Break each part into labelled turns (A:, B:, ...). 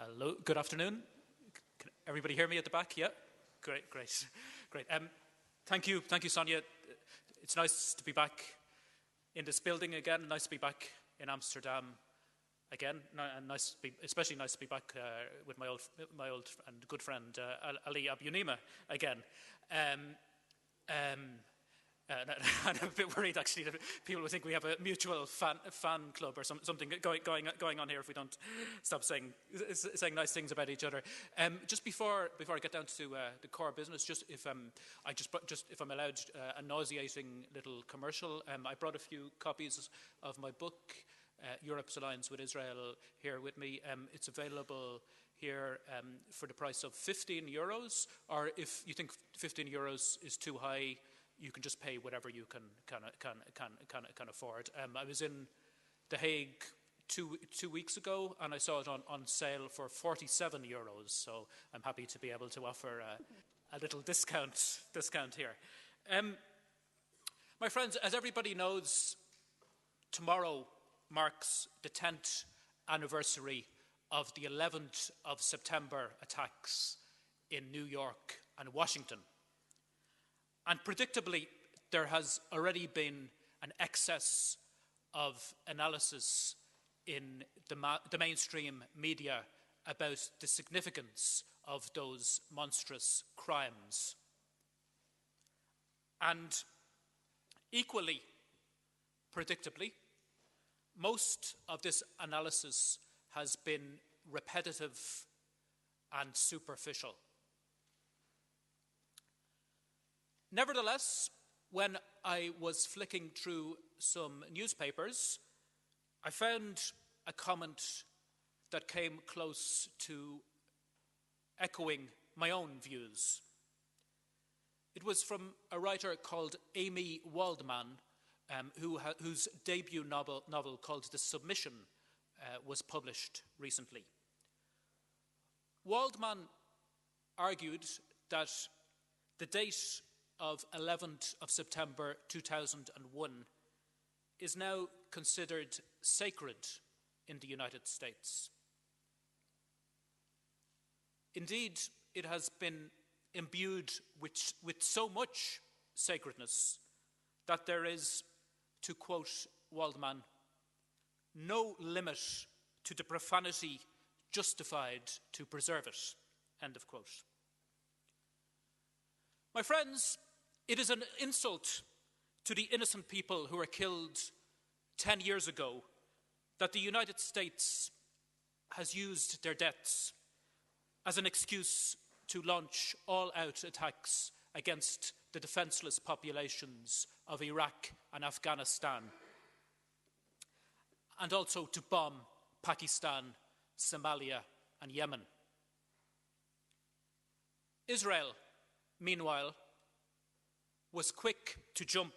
A: Hello, good afternoon. Can everybody hear me at the back? Yeah? Great. Thank you, Sonia. It's nice to be back in this building again. Nice to be back in Amsterdam again, and especially nice to be back with my old and good friend Ali Abunima again. I'm a bit worried, actually, that people will think we have a mutual fan club or something going on here if we don't stop saying nice things about each other. Just before I get down to the core business, just if I'm allowed a nauseating little commercial, I brought a few copies of my book, Europe's Alliance with Israel, here with me. It's available here for the price of €15, or if you think €15 is too high, you can just pay whatever you can afford. I was in The Hague two weeks ago, and I saw it on sale for €47. So I'm happy to be able to offer a little discount here. My friends, as everybody knows, tomorrow marks the 10th anniversary of the 11th of September attacks in New York and Washington. And predictably, there has already been an excess of analysis in the mainstream media about the significance of those monstrous crimes. And equally predictably, most of this analysis has been repetitive and superficial. Nevertheless, when I was flicking through some newspapers, I found a comment that came close to echoing my own views. It was from a writer called Amy Waldman, whose debut novel called The Submission was published recently. Waldman argued that the date of 11th of September 2001 is now considered sacred in the United States. Indeed, it has been imbued with so much sacredness that there is, to quote Waldman, no limit to the profanity justified to preserve it, end of quote. My friends, it is an insult to the innocent people who were killed 10 years ago that the United States has used their deaths as an excuse to launch all-out attacks against the defenseless populations of Iraq and Afghanistan, and also to bomb Pakistan, Somalia, and Yemen. Israel, meanwhile, was quick to jump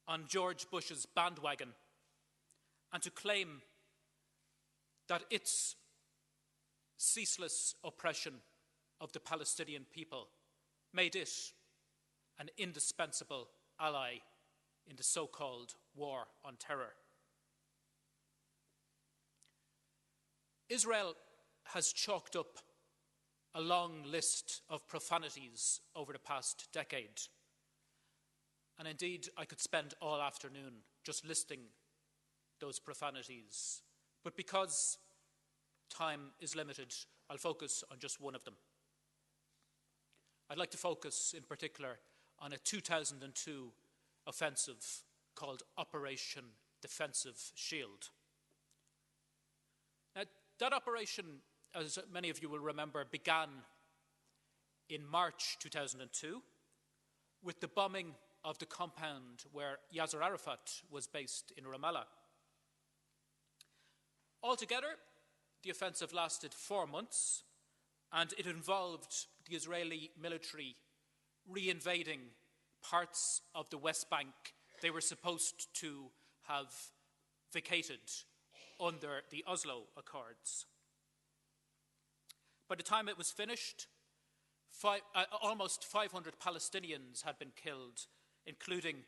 A: on George Bush's bandwagon and to claim that its ceaseless oppression of the Palestinian people made it an indispensable ally in the so-called war on terror. Israel has chalked up a long list of profanities over the past decade. And indeed, I could spend all afternoon just listing those profanities. But because time is limited, I'll focus on just one of them. I'd like to focus in particular on a 2002 offensive called Operation Defensive Shield. Now, that operation, as many of you will remember, began in March 2002 with the bombing of the compound where Yasser Arafat was based in Ramallah. Altogether, the offensive lasted 4 months, and it involved the Israeli military reinvading parts of the West Bank they were supposed to have vacated under the Oslo Accords. By the time it was finished, almost 500 Palestinians had been killed, including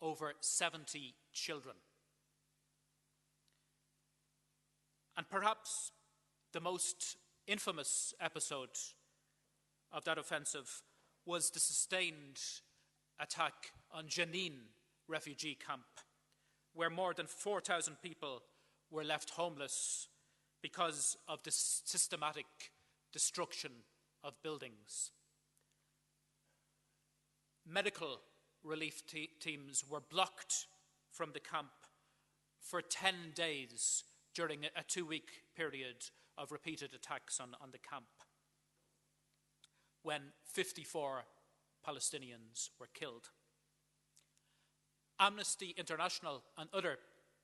A: over 70 children. And perhaps the most infamous episode of that offensive was the sustained attack on Jenin refugee camp, where more than 4,000 people were left homeless because of the systematic destruction of buildings. Medical relief teams were blocked from the camp for 10 days during a 2-week period of repeated attacks on the camp, when 54 Palestinians were killed. Amnesty International and other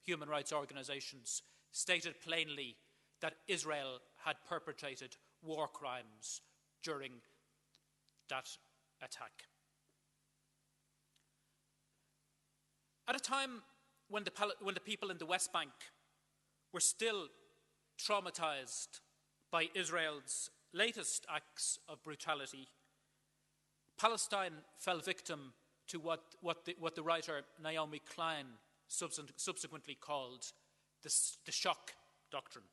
A: human rights organizations stated plainly that Israel had perpetrated war crimes during that attack. At a time when the people in the West Bank were still traumatized by Israel's latest acts of brutality, Palestine fell victim to what the writer Naomi Klein subsequently called the shock doctrine.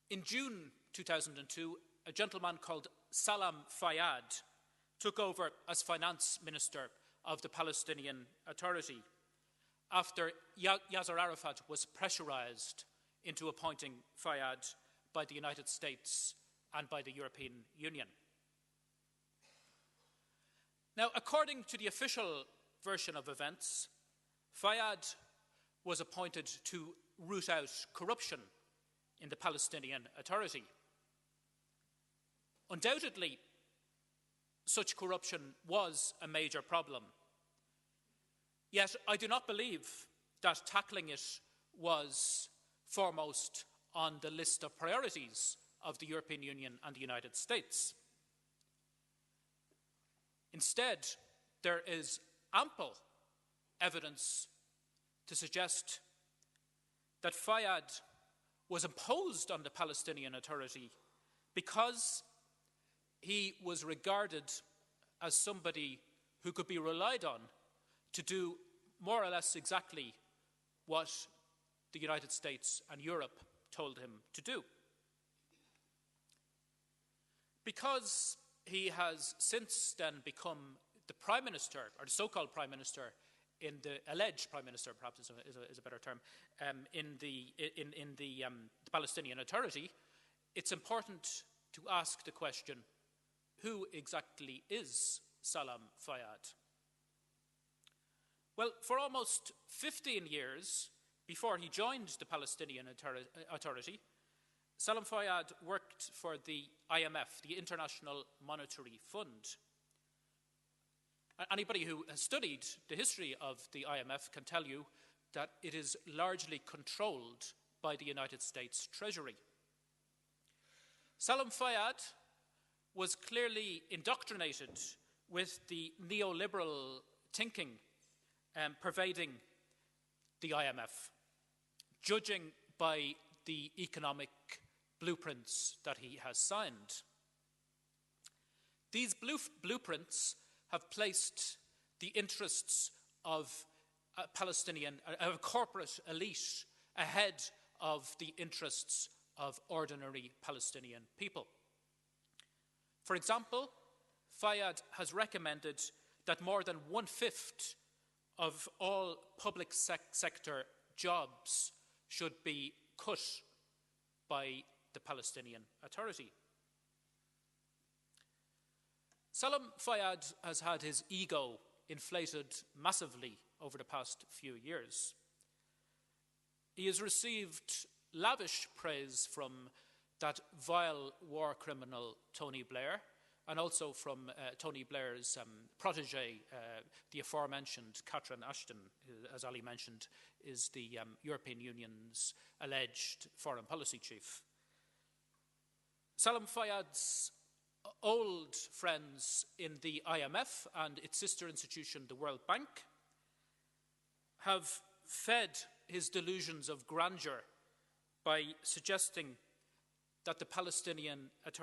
A: In June 2002, a gentleman called Salam Fayyad took over as finance minister of the Palestinian Authority after Yasser Arafat was pressurized into appointing Fayyad by the United States and by the European Union. Now, according to the official version of events, Fayyad was appointed to root out corruption in the Palestinian Authority. Undoubtedly, such corruption was a major problem. Yet I do not believe that tackling it was foremost on the list of priorities of the European Union and the United States. Instead, there is ample evidence to suggest that Fayyad was imposed on the Palestinian Authority because he was regarded as somebody who could be relied on to do more or less exactly what the United States and Europe told him to do. Because he has since then become the Prime Minister, or the so-called Prime Minister, in the alleged Prime Minister, perhaps is a better term, in the Palestinian Authority, it's important to ask the question, who exactly is Salam Fayyad? Well, for almost 15 years before he joined the Palestinian Authority, Salam Fayyad worked for the IMF, the International Monetary Fund. Anybody who has studied the history of the IMF can tell you that it is largely controlled by the United States Treasury. Salam Fayyad was clearly indoctrinated with the neoliberal thinking pervading the IMF, judging by the economic blueprints that he has signed. These blueprints have placed the interests of a corporate elite ahead of the interests of ordinary Palestinian people. For example, Fayyad has recommended that more than 1/5 of all public sector jobs should be cut by the Palestinian Authority. Salam Fayyad has had his ego inflated massively over the past few years. He has received lavish praise from that vile war criminal Tony Blair, and also from Tony Blair's protege, the aforementioned Catherine Ashton, who, as Ali mentioned, is the European Union's alleged foreign policy chief. Salam Fayyad's old friends in the IMF and its sister institution, the World Bank, have fed his delusions of grandeur by suggesting that the Palestinian Authority